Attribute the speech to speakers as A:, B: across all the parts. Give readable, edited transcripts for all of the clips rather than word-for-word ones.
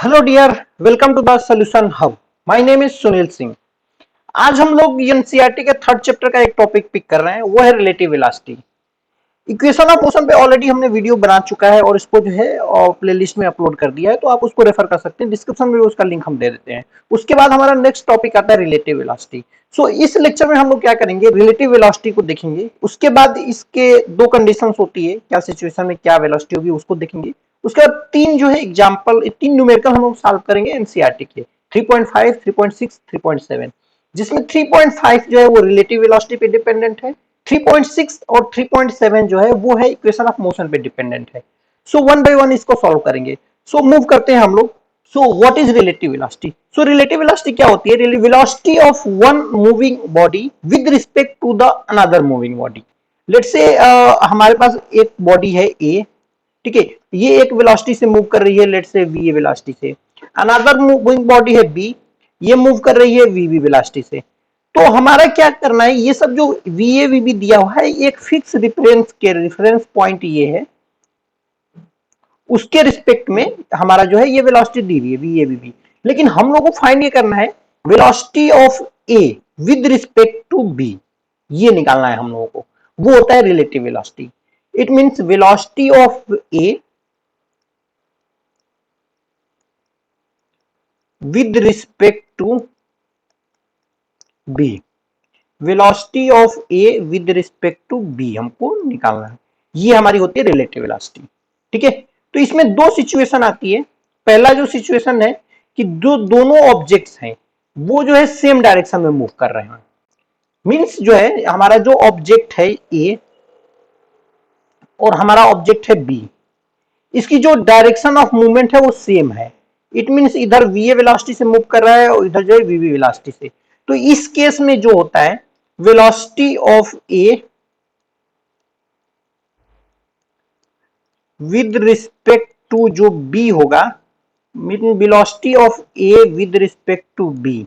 A: Hello dear, welcome to the solution hub. My name is Sunil Singh. आज हम लोग NCERT के थर्ड चैप्टर का एक टॉपिक पिक कर रहे हैं, वो है relative velocity. Equation of motion पे ऑलरेडी हमने वीडियो बना चुका है और इसको जो है प्लेलिस्ट में अपलोड कर दिया है, तो आप उसको रेफर कर सकते हैं। डिस्क्रिप्शन में उसका लिंक हम दे देते हैं। उसके बाद हमारा नेक्स्ट टॉपिक आता है रिलेटिव वेलोसिटी। सो इस लेक्चर में हम लोग क्या करेंगे, रिलेटिव वेलोसिटी को देखेंगे। उसके बाद इसके दो कंडीशंस होती है, क्या सिचुएशन में क्या वेलोसिटी होगी उसको देखेंगे। उसके बाद तीन जो है एग्जांपल, तीन न्यूमेरिकल हम लोग सॉल्व करेंगे एनसीईआरटी के 3.5, 3.6, 3.7, जिसमें 3.5 जो है वो रिलेटिव वेलोसिटी पे डिपेंडेंट है। 3.6 और 3.7 जो है वो है इक्वेशन ऑफ मोशन पे डिपेंडेंट है। सो वन बाय वन इसको सॉल्व करेंगे। सो मूव करते हैं हम लोग। So what is relative velocity? So relative velocity क्या होती है? Velocity of one moving body with respect to the another moving body. Let's say हमारे पास एक बॉडी है ए, ठीक है, ये एक वेलोसिटी से मूव कर रही है, लेट्स से वी वेलोसिटी से। अनदर मूविंग बॉडी है बी, ये मूव कर रही है वी वेलोसिटी से। तो हमारा क्या करना है, ये सब जो वी ए वी बी दिया हुआ है, एक फिक्स रेफरेंस पॉइंट ये है, उसके रिस्पेक्ट में हमारा जो है ये वेलोसिटी दी हुई है वी ए वी बी। लेकिन हम लोग को फाइंड ये करना है velocity of A with respect to B, ये निकालना है हम लोगों को। वो होता है relative velocity. It means velocity of A with respect to B. Velocity of A with respect to B हमको निकालना है, ये हमारी होती है रिलेटिव वेलोसिटी। ठीक है, तो इसमें दो सिचुएशन आती है। पहला जो सिचुएशन है कि जो दोनों ऑब्जेक्ट्स हैं वो जो है सेम डायरेक्शन में मूव कर रहे हैं। मींस जो है हमारा जो ऑब्जेक्ट है ए और हमारा ऑब्जेक्ट है बी, इसकी जो डायरेक्शन ऑफ मूवमेंट है वो सेम है। इट मींस इधर वी ए वेलोसिटी से मूव कर रहा है और इधर जो है वी बी वेलोसिटी से। तो इस केस में जो होता है velocity of A with respect to जो बी होगा, velocity of A with respect to B.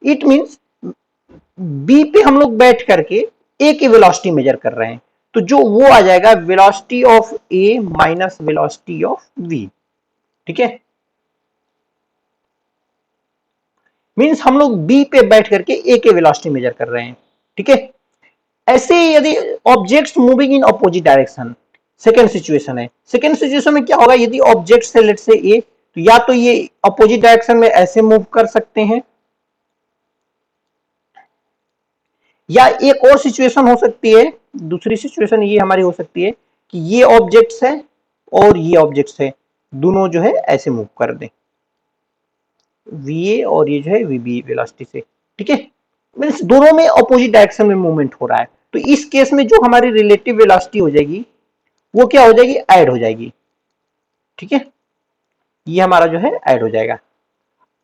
A: It means B पे हम लोग बैठ करके ए की वेलोसिटी मेजर कर रहे हैं, तो जो वो आ जाएगा velocity of A minus velocity of V. ठीक है, मींस हम लोग बी पे बैठ करके ए के वेलोसिटी मेजर कर रहे हैं। ठीक है, ऐसे यदि objects moving in opposite direction, second situation है। सेकेंड सिचुएशन में क्या होगा, यदि ऑब्जेक्ट से लेट से ए, तो या तो ये अपोजिट डायरेक्शन में ऐसे मूव कर सकते हैं, या एक और सिचुएशन हो सकती है, दूसरी सिचुएशन ये हमारी हो सकती है कि ये ऑब्जेक्ट्स है और ये ऑब्जेक्ट्स है, दोनों जो है ऐसे मूव कर दें, वी ए और ये जो है वी बी वेलोसिटी से। ठीक है, मींस दोनों में अपोजिट डायरेक्शन में मूवमेंट हो रहा है। तो इस केस में जो हमारी रिलेटिव वेलोसिटी हो जाएगी वो क्या हो जाएगी, ऐड हो जाएगी। ठीक है, ये हमारा जो है ऐड हो जाएगा।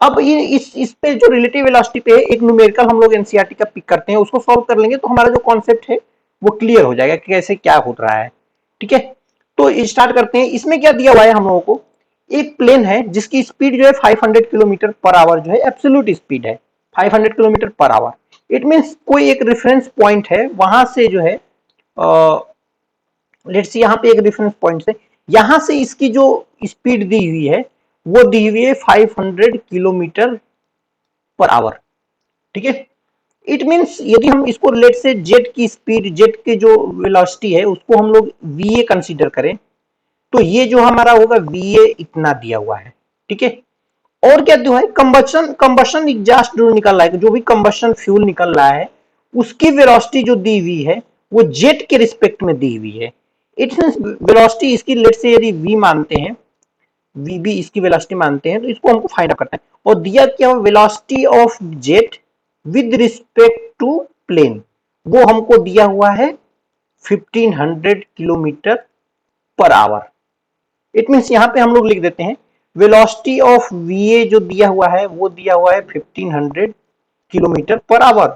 A: अब ये इस पे जो रिलेटिव वेलोसिटी पे है, एक न्यूमेरिकल हम लोग एनसीईआरटी का पिक करते हैं, उसको सॉल्व कर लेंगे तो हमारा जो कॉन्सेप्ट है वो क्लियर हो जाएगा कि कैसे क्या हो रहा है। ठीक है, तो स्टार्ट करते हैं। इसमें क्या दिया हुआ है हम लोगों को, एक प्लेन है जिसकी स्पीड जो है 500 किलोमीटर पर आवर जो है एब्सोल्यूट स्पीड है, 500 kilometre per hour. It means कोई एक रेफरेंस पॉइंट है, वहां से जो है लेट्स यहाँ पे एक रेफरेंस पॉइंट से, यहां से इसकी जो स्पीड दी हुई है वो दी हुई है 500 किलोमीटर पर आवर। ठीक है, इट मींस यदि हम इसको लेट से जेट की स्पीड, जेट की जो वेलोसिटी है उसको हम लोग वी ए कंसीडर करें, तो ये जो हमारा होगा वी ए इतना दिया हुआ है। ठीक है, और क्या जो है कंबशन कंबशन एग्जॉस्ट जो निकल रहा है, जो भी कंबशन फ्यूल निकल रहा है उसकी वेलोसिटी जो दी हुई है वो जेट के रिस्पेक्ट में दी हुई है। इट मींस वेलोसिटी इसकी लेट से यदि वी मानते हैं, वी बी इसकी वेलोसिटी मानते हैं, तो इसको हमको फाइंड आउट करना है। और दिया क्या, velocity of jet with respect to plane, वो हमको दिया हुआ है 1500 kilometre per hour. It means यहां पे हम लोग लिख देते हैं वेलोसिटी ऑफ वी ए जो दिया हुआ है वो दिया हुआ है 1500 किलोमीटर पर आवर,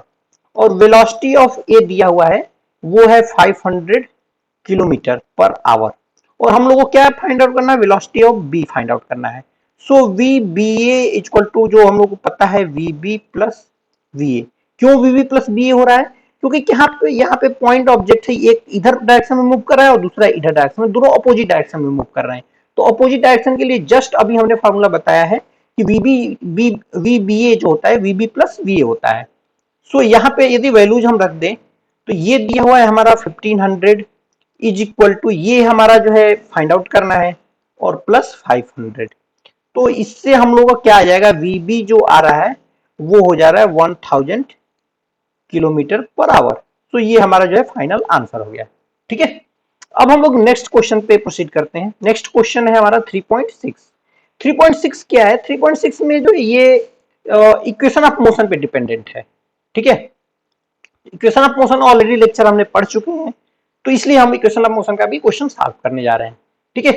A: और वेलोसिटी ऑफ ए दिया हुआ है वो है 500 किलोमीटर पर आवर। और हम लोग को क्या फाइंड आउट करना है, velocity of B find out करना है। So V B A equal to जो हम लोग को पता है V B plus V A. क्यों V B plus B A हो रहा है, क्योंकि यहाँ पे पॉइंट ऑब्जेक्ट है, एक इधर डायरेक्शन में मूव कर रहा है और दूसरा इधर डायरेक्शन में, दोनों अपोजिट डायरेक्शन में मूव कर रहे हैं। तो अपोजिट डायरेक्शन के लिए जस्ट अभी हमने फॉर्मूला बताया है कि वीबीए जो होता है वीबी प्लस वीए होता है। सो यहाँ पे यदि वैल्यूज हम रख दें तो ये दिया हुआ है हमारा 1500 इज इक्वल टू, ये हमारा जो है फाइंड आउट करना है, और प्लस 500। तो इससे हम लोगों का क्या आ जाएगा, वीबी जो आ रहा है वो हो जा रहा है 1000 किलोमीटर पर आवर। तो ये हमारा जो है फाइनल आंसर हो गया। ठीक है, अब हम लोग नेक्स्ट क्वेश्चन पे प्रोसीड करते हैं। नेक्स्ट क्वेश्चन है हमारा 3.6। 3.6 क्या है, 3.6 में जो ये इक्वेशन ऑफ मोशन पे डिपेंडेंट है। ठीक है, equation of motion already lecture हमने पढ़ चुके हैं, तो इसलिए हम इक्वेशन ऑफ मोशन का भी क्वेश्चन सॉल्व करने जा रहे हैं। ठीक है,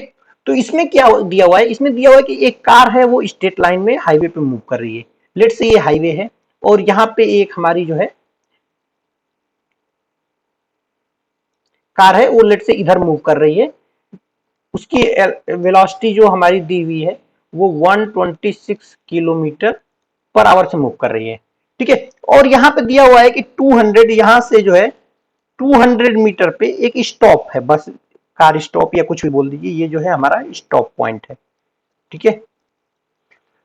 A: तो इसमें क्या दिया हुआ है, इसमें दिया हुआ है कि एक कार है वो स्ट्रेट लाइन में हाईवे पे मूव कर रही है। लेट्स से ये हाईवे है और यहाँ पे एक हमारी जो है कार है वो लेट से इधर मूव कर रही है। उसकी वेलोसिटी जो हमारी दी हुई है वो 126 किलोमीटर पर आवर से मूव कर रही है। ठीक है, और यहाँ पे दिया हुआ है कि 200, यहाँ से जो है 200 मीटर पे एक स्टॉप है, बस कार स्टॉप या कुछ भी बोल दीजिए, ये जो है हमारा स्टॉप पॉइंट है। ठीक है,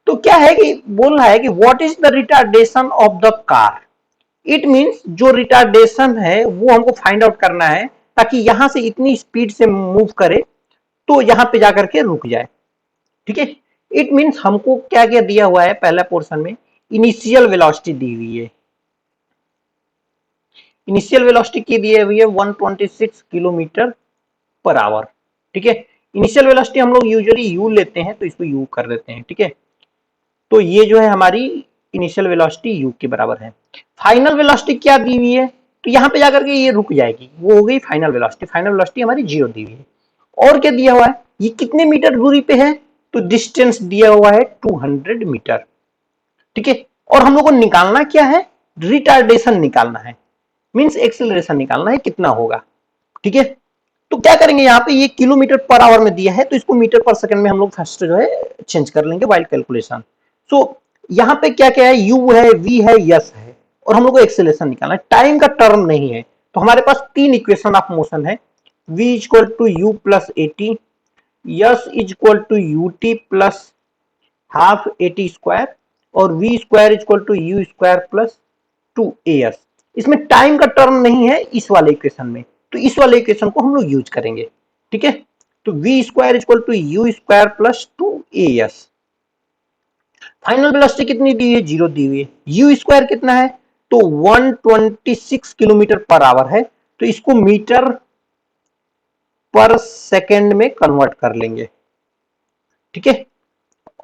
A: तो क्या है कि बोल रहा है कि what is the retardation of the car. It means जो रिटार्डेशन है वो हमको फाइंड आउट करना है, ताकि यहां से इतनी स्पीड से मूव करे तो यहां पे जाकर के रुक जाए। ठीक है, इट मींस हमको क्या क्या दिया हुआ है, पहला पोर्शन में इनिशियल वेलोसिटी दी हुई है। इनिशियल वेलोसिटी की दी हुई है 126 किलोमीटर पर आवर। ठीक है, इनिशियल वेलोसिटी हम लोग यूजुअली यू लेते हैं तो इसको यू कर देते हैं। ठीक है, तो ये जो है हमारी इनिशियल वेलोसिटी यू के बराबर है। फाइनल वेलोसिटी क्या दी हुई है, तो यहाँ पे जाकर के ये रुक जाएगी, वो हो गई फाइनल वेलोसिटी। फाइनल वेलोसिटी हमारी 0 दी हुई है। और क्या दिया हुआ है, ये कितने मीटर दूरी पे है, तो डिस्टेंस दिया हुआ है 200 मीटर। ठीक है, और हम लोग को निकालना क्या है, रिटार्डेशन निकालना है, मींस एक्सेलरेशन निकालना है कितना होगा। ठीक है, तो क्या करेंगे, यहाँ पे ये किलोमीटर पर आवर में दिया है तो इसको मीटर पर सेकंड में हम लोग फर्स्ट जो है चेंज कर लेंगे वाइल कैलकुलेशन। सो यहाँ पे क्या क्या है, यू है, वी है, यस है, और हम लोग को एक्सेलरेशन निकालना है। टाइम का टर्म नहीं है, तो हमारे पास तीन इक्वेशन ऑफ मोशन है, v equal to you plus A t, s is equal to u t plus half A T square, और v square equal to you square plus 2as। इसमें टाइम का टर्म नहीं है इस वाले equation में, तो इस वाले इक्वेशन को हम लोग यूज करेंगे। ठीक है, तो V square equal to you square plus 2as। Final velocity कितनी दी है, 0 दी हुई है। यू स्क्वायर कितना है, तो 126 किलोमीटर पर आवर है, तो इसको मीटर पर सेकेंड में कन्वर्ट कर लेंगे। ठीक है,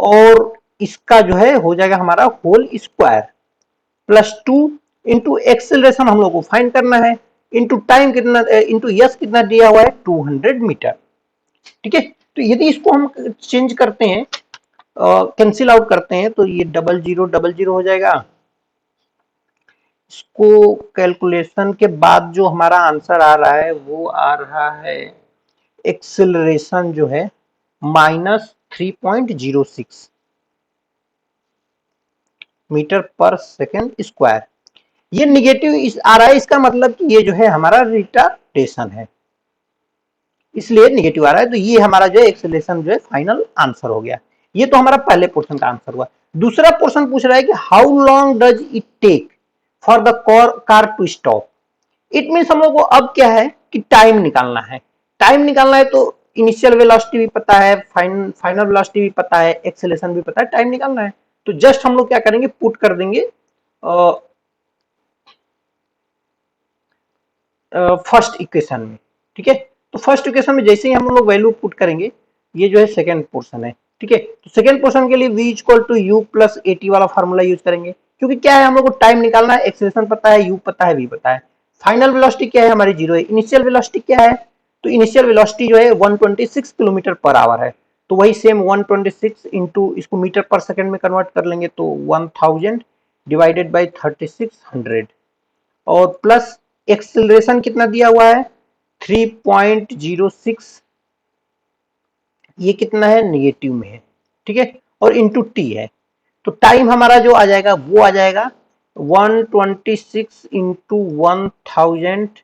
A: और इसका जो है हो जाएगा हमारा whole square plus 2 into acceleration हम लोग को फाइंड करना है, इंटू टाइम कितना, इंटू यस कितना दिया हुआ है 200 मीटर। ठीक है, तो यदि इसको हम चेंज करते हैं, कैंसिल आउट करते हैं, तो ये डबल जीरो हो जाएगा। इसको कैलकुलेशन के बाद जो हमारा आंसर आ रहा है वो आ रहा है एक्सेलरेशन जो है -3.06 मीटर पर सेकेंड स्क्वायर। ये निगेटिव आ रहा है, इसका मतलब कि ये जो है हमारा रिटार्डेशन है, इसलिए निगेटिव आ रहा है। तो ये हमारा जो है एक्सेलरेशन जो है फाइनल आंसर हो गया। ये तो हमारा पहले पोर्शन का आंसर हुआ। दूसरा पोर्शन पूछ रहा है कि how long does it take for the car to stop. It mean हम लोग को अब क्या है कि टाइम निकालना है। टाइम निकालना है तो इनिशियल वेलोसिटी भी पता है, फाइनल वेलोसिटी भी पता है, एक्सेलरेशन भी पता है, टाइम निकालना है। तो जस्ट हम लोग क्या करेंगे, पुट कर देंगे फर्स्ट इक्वेशन में। ठीक है, तो फर्स्ट इक्वेशन में जैसे ही हम लोग वैल्यू पुट करेंगे, ये जो है सेकंड पोर्शन है। ठीक है, तो सेकंड पोर्शन के लिए v equal to you plus A T वाला फॉर्मूला यूज करेंगे, क्योंकि क्या है हम लोग को टाइम निकालना है, एक्सेलरेशन पता है, यू पता है, v पता है। फाइनल वेलोसिटी क्या है हमारी 0 है। इनिशियल वेलोसिटी क्या है, तो इनिशियल वेलोसिटी जो है 126 किलोमीटर पर आवर है, तो वही सेम 126 इंटू इसको मीटर पर सेकंड में कन्वर्ट कर लेंगे, तो 1000 डिवाइडेड बाई 3600, और प्लस एक्सेलरेशन कितना दिया हुआ है 3.06, ये कितना है निगेटिव में है। ठीक है, और इंटू टी है, तो टाइम हमारा जो आ जाएगा वो आ जाएगा 126 इंटू 1000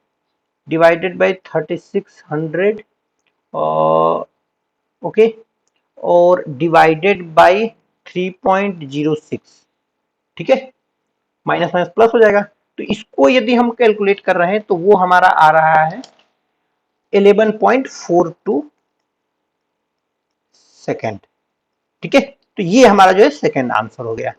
A: डिवाइडेड बाई 3600, ओके, और डिवाइडेड बाय 3.06, ठीक है, माइनस माइनस प्लस हो जाएगा। तो इसको यदि हम कैलकुलेट कर रहे हैं तो वो हमारा आ रहा है 11.42 सेकेंड, ठीक है। तो ये हमारा जो है सेकेंड आंसर हो गया।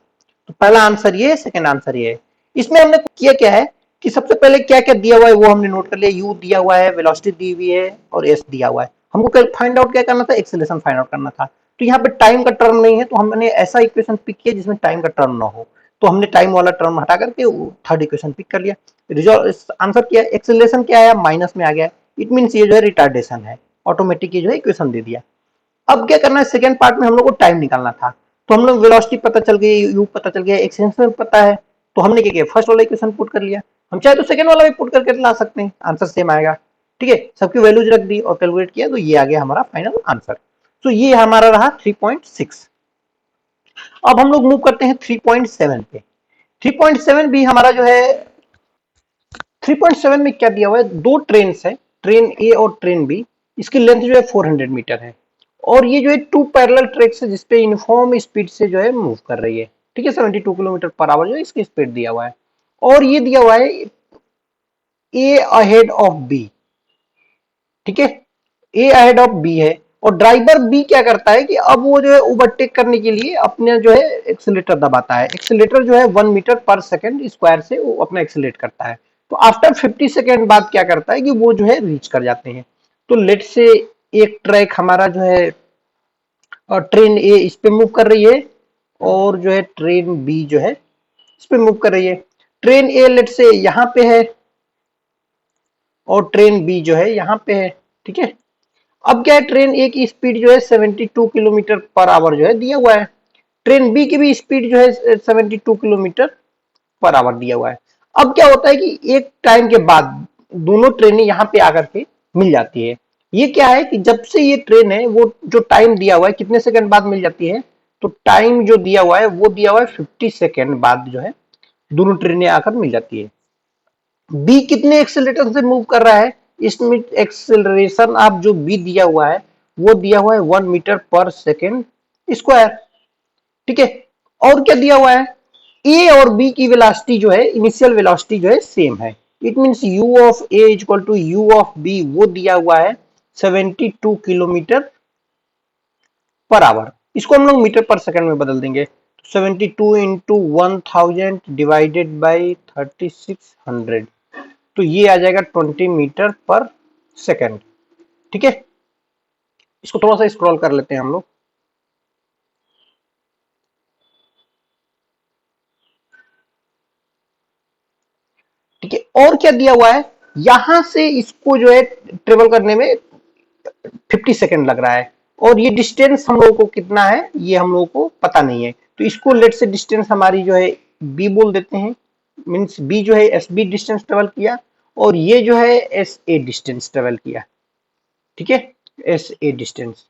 A: तो पहला आंसर ये है, सेकेंड आंसर ये है। इसमें हमने किया क्या है कि सबसे पहले क्या क्या दिया हुआ है वो हमने नोट कर लिया। यू दिया हुआ है, वेलोसिटी दी हुई है और एस दिया हुआ है। हमको कल फाइंड आउट क्या करना था, एक्सेलरेशन फाइंड आउट करना था। तो यहाँ पे टाइम का टर्म नहीं है तो हमने ऐसा इक्वेशन पिक किया जिसमें टाइम का टर्म ना हो। तो हमने टाइम वाला टर्म हटा करके थर्ड इक्वेशन पिक कर लिया। रिजल्ट आंसर क्या है, एक्सेलरेशन क्या आया, माइनस में आ गया। इट मीन ये जो है रिटार्डेशन है, ऑटोमेटिक ये जो है इक्वेशन दे दिया। अब क्या करना है, सेकेंड पार्ट में हम लोग को टाइम निकालना था। तो हम लोग वेलोसिटी पता चल गई, यू पता चल गया, एक्सटेंशन पता है। तो हमने क्या किया, फर्स्ट वाला इक्वेशन पुट कर लिया। हम चाहे तो सेकंड वाला भी पुट करके ला सकते हैं, आंसर सेम आएगा, ठीक है। सबकी वैल्यूज रख दी और कैलकुलेट किया तो ये आ गया हमारा फाइनल आंसर। तो ये हमारा रहा 3.6। अब हम लोग मूव करते हैं 3.7 पे। 3.7 भी हमारा जो है, 3.7 में क्या दिया हुआ है, दो ट्रेन है, ट्रेन ए और ट्रेन बी। इसकी लेंथ जो है 400 मीटर है और ये जो है टू पैरेलल ट्रैक्स है जिसपे यूनिफॉर्म स्पीड से जो है मूव कर रही है, ठीक है। 72 किलोमीटर पर आवर जो है इसकी स्पीड दिया हुआ है। और ये दिया हुआ है ए अहेड ऑफ बी, ठीक है, ए अहेड ऑफ बी है। और ड्राइवर बी क्या करता है कि अब वो जो है ओवरटेक करने के लिए अपने जो है एक्सीलेटर दबाता है। एक्सीलेटर जो है 1 मीटर पर सेकंड स्क्वायर से वो अपना एक्सीलेट करता है। तो आफ्टर 50 सेकंड बाद क्या करता है कि वो जो है रीच कर जाते हैं। तो लेट से एक ट्रैक हमारा जो है और ट्रेन ए इस पे मूव कर रही है और जो है ट्रेन बी जो है इस पे मूव कर रही है। ट्रेन ए लेट से यहाँ पे है और ट्रेन बी जो है यहाँ पे है, ठीक है। अब क्या है, ट्रेन ए की स्पीड जो है 72 किलोमीटर पर आवर जो है दिया हुआ है। ट्रेन बी की भी स्पीड जो है 72 किलोमीटर पर आवर दिया हुआ है। अब क्या होता है कि एक टाइम के बाद दोनों ट्रेनें यहाँ पे आकर के मिल जाती है। ये क्या है कि जब से ये ट्रेन है वो जो टाइम दिया हुआ है कितने सेकंड बाद मिल जाती है, तो टाइम जो दिया हुआ है वो दिया हुआ है 50 सेकंड बाद जो है दोनों ट्रेनें आकर मिल जाती है। बी कितने एक्सेलरेटर से मूव कर रहा है, इसमें एक्सेलरेशन आप जो बी दिया हुआ है वो दिया हुआ है 1 मीटर पर सेकेंड स्क्वायर, ठीक है। और क्या दिया हुआ है, ए और बी की वेलोसिटी जो है, इनिशियल वेलोसिटी जो है सेम है। It means U of A equal to U of B वो दिया हुआ है 72 किलोमीटर पर आवर। इसको हम लोग मीटर पर सेकंड में बदल देंगे। 72 इंटू 1000 डिवाइडेड बाई 3600, तो ये आ जाएगा 20 मीटर पर सेकंड, ठीक है। इसको थोड़ा सा स्क्रॉल कर लेते हैं हम लोग। ठीक है, और क्या दिया हुआ है, यहां से इसको जो है ट्रेवल करने में 50 सेकंड लग रहा है और ये डिस्टेंस हम लोगों को कितना है ये हम लोगों को पता नहीं है। तो इसको लेट से डिस्टेंस हमारी जो है बी बोल देते हैं। मींस बी जो है एस बी डिस्टेंस ट्रेवल किया और ये जो है एस ए डिस्टेंस ट्रेवल किया, ठीक है। एस ए डिस्टेंस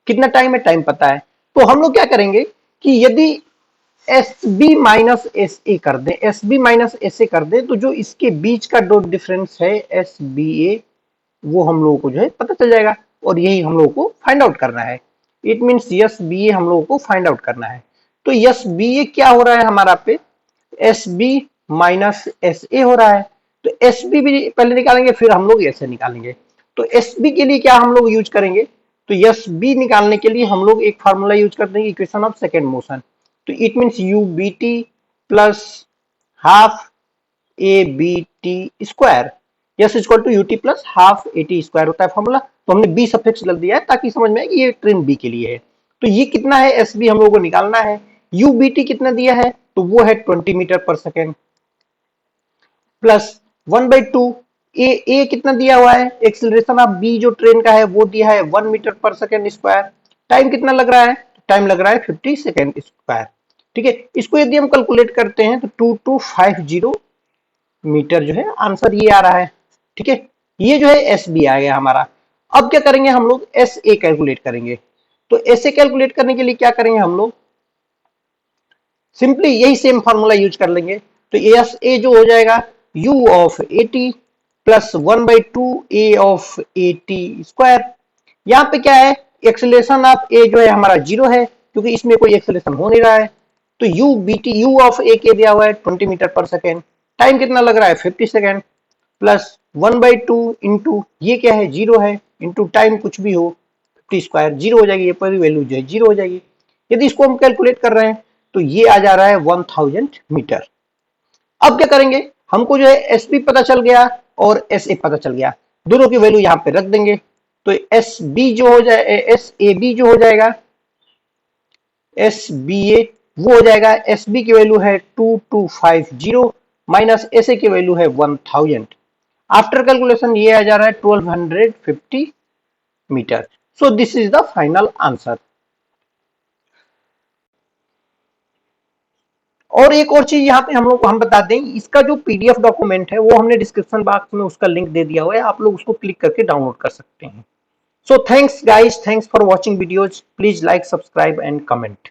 A: कितना टाइम है, टाइम पता है। तो हम लोग क्या करेंगे कि यदि S B minus S A कर दें, S B minus S A कर दें तो जो इसके बीच का डॉट डिफरेंस है एस बी ए वो हम लोगों को जो है पता चल जाएगा और यही हम लोगों को फाइंड आउट करना है। इट मींस यस बी ए हम लोगों को फाइंड आउट करना है। तो यस बी ए क्या हो रहा है हमारा पे, S B minus S A हो रहा है। तो एस बी भी पहले निकालेंगे फिर हम लोग एस ए निकालेंगे। तो एस बी के लिए क्या हम लोग यूज करेंगे, तो एस बी निकालने के लिए हम लोग एक फार्मूला यूज करते हैं, इक्वेशन ऑफ सेकेंड मोशन। तो it means U B T plus half A B T square, S equal to UT plus half A T square होता है फॉर्मूला। तो हमने बी सफिक्स डाल दिया है ताकि समझ में आए कि ये ट्रेन बी के लिए है। तो ये कितना है, एस बी हम लोगों को निकालना है। यू बी टी कितना दिया है, तो वो है 20 मीटर पर सेकेंड प्लस 1/2 ए कितना दिया हुआ है, एक्सीलरेशन ऑफ बी जो ट्रेन का है वो दिया है 1 मीटर पर सेकेंड स्क्वायर। टाइम कितना लग रहा है, टाइम लग रहा है 50 सेकेंड स्क्वायर, ठीक है। इसको यदि हम कैलकुलेट करते हैं तो 2250 मीटर जो है आंसर ये आ रहा है, ठीक है। ये जो है एस बी आ गया हमारा। अब क्या करेंगे हम लोग, एस ए कैलकुलेट करेंगे। तो एस ए कैलकुलेट करने के लिए क्या करेंगे हम लोग, सिंपली यही सेम फॉर्मूला यूज कर लेंगे। तो एस ए जो हो जाएगा u of A T plus 1/2 A of A T square. यहाँ पे क्या है, एक्सेलरेशन ऑफ ए जो है हमारा 0 है क्योंकि इसमें कोई एक्सेलरेशन हो नहीं रहा है। तो यू बीटी यू ऑफ ए के दिया हुआ है 20 मीटर पर सेकेंड, टाइम कितना लग रहा है 50 सेकेंड, प्लस 1/2 इंटू ये क्या है 0 है, इंटू टाइम कुछ भी हो 50 स्क्वायर 0 हो जाएगी, ये पूरी वैल्यू जो है 0 हो जाएगी। यदि इसको हम कैलकुलेट कर रहे हैं तो ये आ जा रहा है 1000 मीटर। अब क्या करेंगे, हमको जो है एस पी पता चल गया और एस ए पता चल गया, दोनों की वैल्यू यहाँ पे रख देंगे। तो एस बी जो हो जाए, एस ए बी जो हो जाएगा, एस बी ए वो हो जाएगा, एस बी की वैल्यू है 2250 माइनस एस ए की वैल्यू है 1000। आफ्टर कैलकुलेशन ये आ जा रहा है 1250 metre. So this is the final answer. और एक और चीज यहाँ पे हम बता दें, इसका जो पीडीएफ डॉक्यूमेंट है वो हमने डिस्क्रिप्शन बॉक्स में उसका लिंक दे दिया हुआ है, आप लोग उसको क्लिक करके डाउनलोड कर सकते हैं। So thanks guys, thanks for watching videos, please like, subscribe and comment.